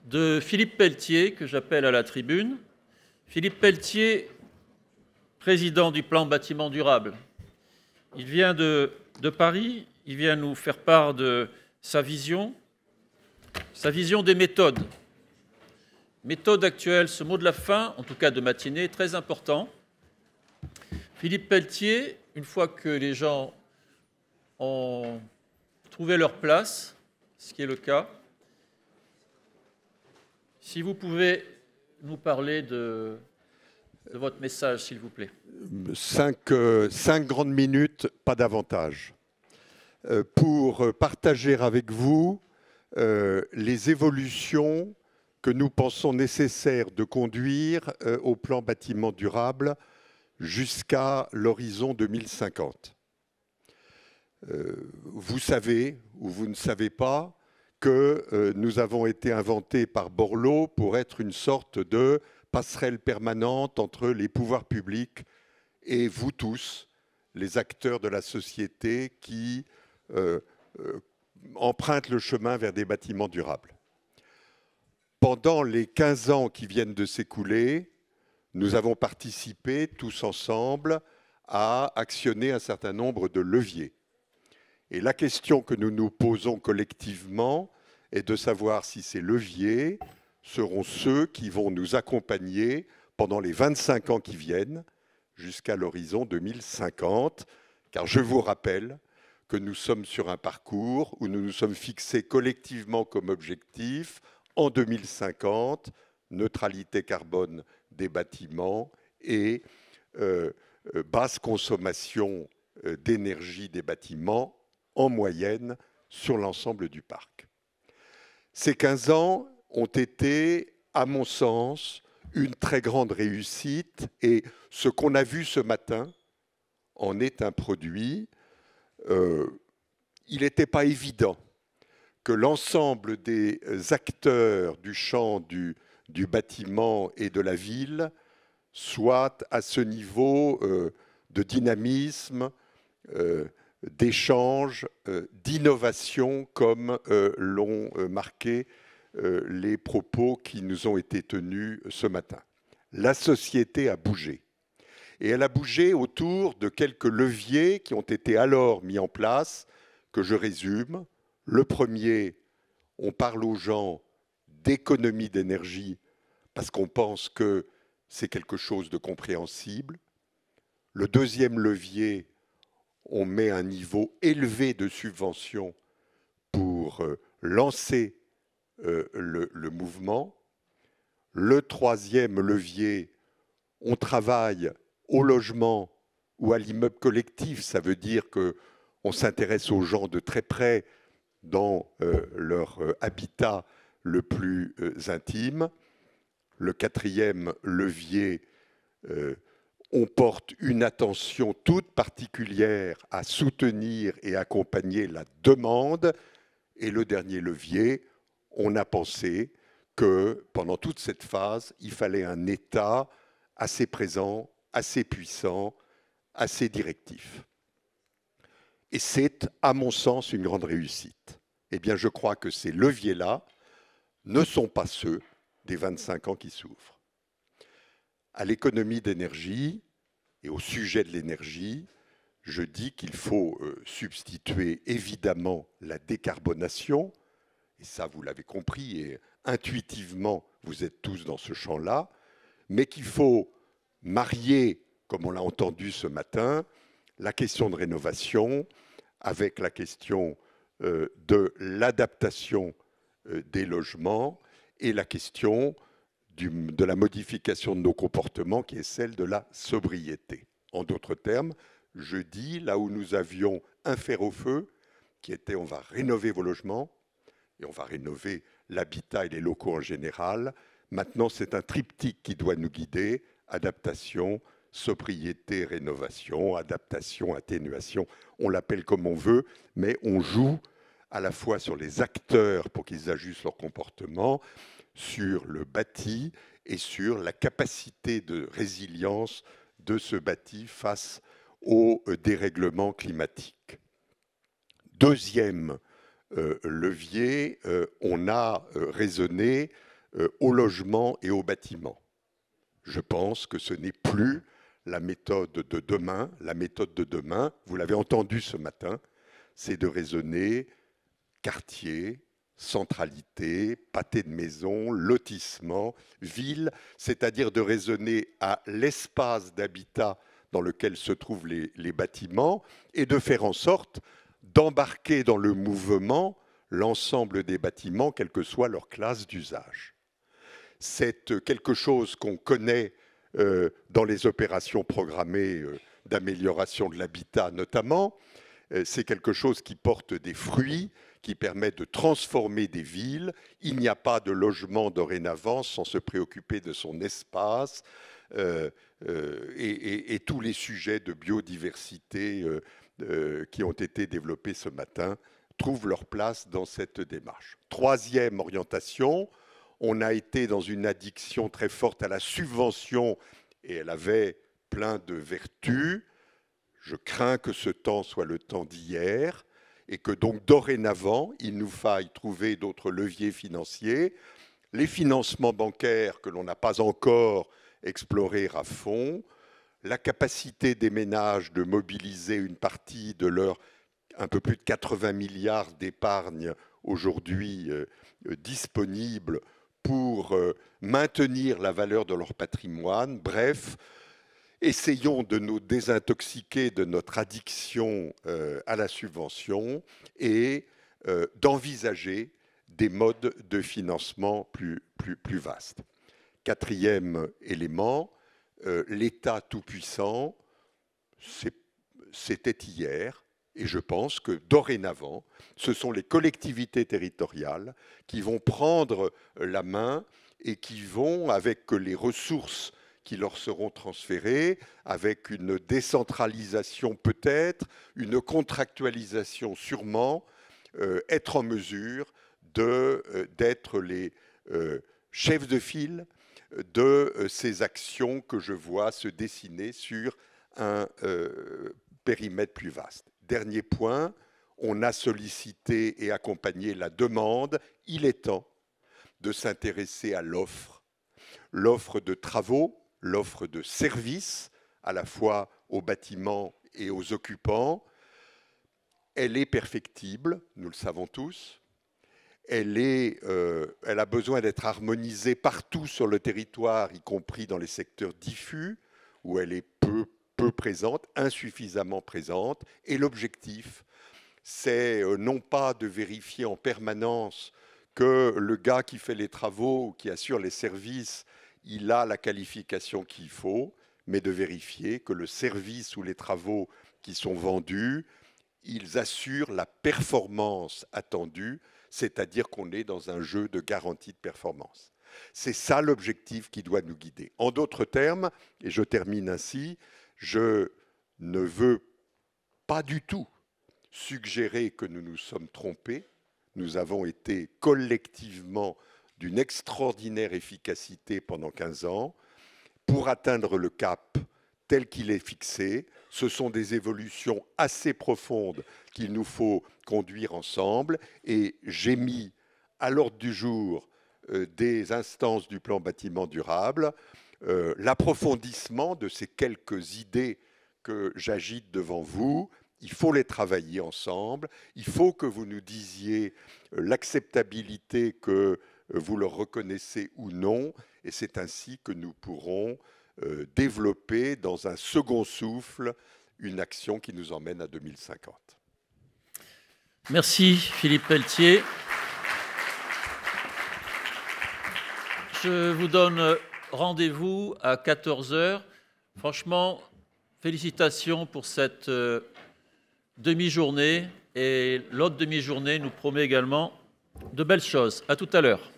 de Philippe Pelletier, que j'appelle à la tribune. Philippe Pelletier, président du plan bâtiment durable. Il vient de Paris, il vient nous faire part de sa vision des méthodes. Méthode actuelle, ce mot de la fin, en tout cas de matinée, est très important. Philippe Pelletier, une fois que les gens ont trouvé leur place, ce qui est le cas, si vous pouvez nous parler de votre message, s'il vous plaît. 5 grandes minutes, pas davantage, pour partager avec vous les évolutions que nous pensons nécessaires de conduire au plan bâtiment durable jusqu'à l'horizon 2050. Vous savez, ou vous ne savez pas, que nous avons été inventés par Borloo pour être une sorte de passerelle permanente entre les pouvoirs publics et vous tous, les acteurs de la société qui empruntent le chemin vers des bâtiments durables. Pendant les 15 ans qui viennent de s'écouler, nous avons participé tous ensemble à actionner un certain nombre de leviers. Et la question que nous nous posons collectivement est de savoir si ces leviers seront ceux qui vont nous accompagner pendant les 25 ans qui viennent jusqu'à l'horizon 2050, car je vous rappelle que nous sommes sur un parcours où nous nous sommes fixés collectivement comme objectif en 2050, neutralité carbone des bâtiments et basse consommation d'énergie des bâtiments en moyenne sur l'ensemble du parc. Ces 15 ans ont été, à mon sens, une très grande réussite et ce qu'on a vu ce matin en est un produit. Il n'était pas évident que l'ensemble des acteurs du champ du bâtiment et de la ville soient à ce niveau de dynamisme, d'échange, d'innovation, comme l'ont marqué les propos qui nous ont été tenus ce matin. La société a bougé. Et elle a bougé autour de quelques leviers qui ont été alors mis en place, que je résume. Le premier, on parle aux gens d'économie d'énergie parce qu'on pense que c'est quelque chose de compréhensible. Le deuxième levier, on met un niveau élevé de subventions pour lancer le mouvement. Le troisième levier, on travaille au logement ou à l'immeuble collectif. Ça veut dire qu'on s'intéresse aux gens de très près dans leur habitat le plus intime. Le quatrième levier, on porte une attention toute particulière à soutenir et accompagner la demande. Et le dernier levier, on a pensé que pendant toute cette phase, il fallait un État assez présent, assez puissant, assez directif. Et c'est, à mon sens, une grande réussite. Eh bien, je crois que ces leviers-là ne sont pas ceux des 25 ans qui s'ouvrent. À l'économie d'énergie et au sujet de l'énergie, je dis qu'il faut substituer évidemment la décarbonation, et ça vous l'avez compris, et intuitivement vous êtes tous dans ce champ-là, mais qu'il faut marier, comme on l'a entendu ce matin, la question de rénovation avec la question de l'adaptation des logements et la question de la modification de nos comportements qui est celle de la sobriété. En d'autres termes, je dis, là où nous avions un fer au feu, qui était on va rénover vos logements et on va rénover l'habitat et les locaux en général, maintenant c'est un triptyque qui doit nous guider, adaptation, sobriété, rénovation, adaptation, atténuation, on l'appelle comme on veut, mais on joue à la fois sur les acteurs pour qu'ils ajustent leur comportement, sur le bâti et sur la capacité de résilience de ce bâti face au dérèglement climatique. Deuxième levier, on a raisonné au logement et au bâtiment. Je pense que ce n'est plus la méthode de demain. La méthode de demain, vous l'avez entendu ce matin, c'est de raisonner quartier, centralité, pâté de maison, lotissement, ville, c'est-à-dire de raisonner à l'espace d'habitat dans lequel se trouvent les bâtiments et de faire en sorte d'embarquer dans le mouvement l'ensemble des bâtiments, quelle que soit leur classe d'usage. C'est quelque chose qu'on connaît dans les opérations programmées d'amélioration de l'habitat notamment. C'est quelque chose qui porte des fruits, qui permet de transformer des villes. Il n'y a pas de logement dorénavant sans se préoccuper de son espace et tous les sujets de biodiversité qui ont été développés ce matin trouvent leur place dans cette démarche. Troisième orientation, on a été dans une addiction très forte à la subvention et elle avait plein de vertus. Je crains que ce temps soit le temps d'hier et que donc dorénavant, il nous faille trouver d'autres leviers financiers. Les financements bancaires que l'on n'a pas encore explorés à fond, la capacité des ménages de mobiliser une partie de leur un peu plus de 80 milliards d'épargne aujourd'hui disponibles pour maintenir la valeur de leur patrimoine. Bref, essayons de nous désintoxiquer de notre addiction à la subvention et d'envisager des modes de financement plus vastes. Quatrième élément, l'État tout-puissant, c'était hier. Et je pense que dorénavant, ce sont les collectivités territoriales qui vont prendre la main et qui vont, avec les ressources qui leur seront transférées, avec une décentralisation peut-être, une contractualisation sûrement, être en mesure d'être les chefs de file de ces actions que je vois se dessiner sur un périmètre plus vaste. Dernier point, on a sollicité et accompagné la demande. Il est temps de s'intéresser à l'offre de travaux, l'offre de services, à la fois aux bâtiments et aux occupants. Elle est perfectible, nous le savons tous. Elle a besoin d'être harmonisée partout sur le territoire, y compris dans les secteurs diffus, où elle est peu présente, insuffisamment présente. Et l'objectif, c'est non pas de vérifier en permanence que le gars qui fait les travaux, qui assure les services, il a la qualification qu'il faut, mais de vérifier que le service ou les travaux qui sont vendus, ils assurent la performance attendue, c'est-à-dire qu'on est dans un jeu de garantie de performance. C'est ça l'objectif qui doit nous guider. En d'autres termes, et je termine ainsi, je ne veux pas du tout suggérer que nous nous sommes trompés. Nous avons été collectivement d'une extraordinaire efficacité pendant 15 ans. Pour atteindre le cap tel qu'il est fixé, ce sont des évolutions assez profondes qu'il nous faut conduire ensemble. Et j'ai mis à l'ordre du jour des instances du plan bâtiment durable l'approfondissement de ces quelques idées que j'agite devant vous. Il faut les travailler ensemble. Il faut que vous nous disiez l'acceptabilité que vous leur reconnaissez ou non. Et c'est ainsi que nous pourrons développer dans un second souffle une action qui nous emmène à 2050. Merci Philippe Pelletier. Je vous donne rendez-vous à 14 h. Franchement, félicitations pour cette demi-journée. Et l'autre demi-journée nous promet également de belles choses. À tout à l'heure.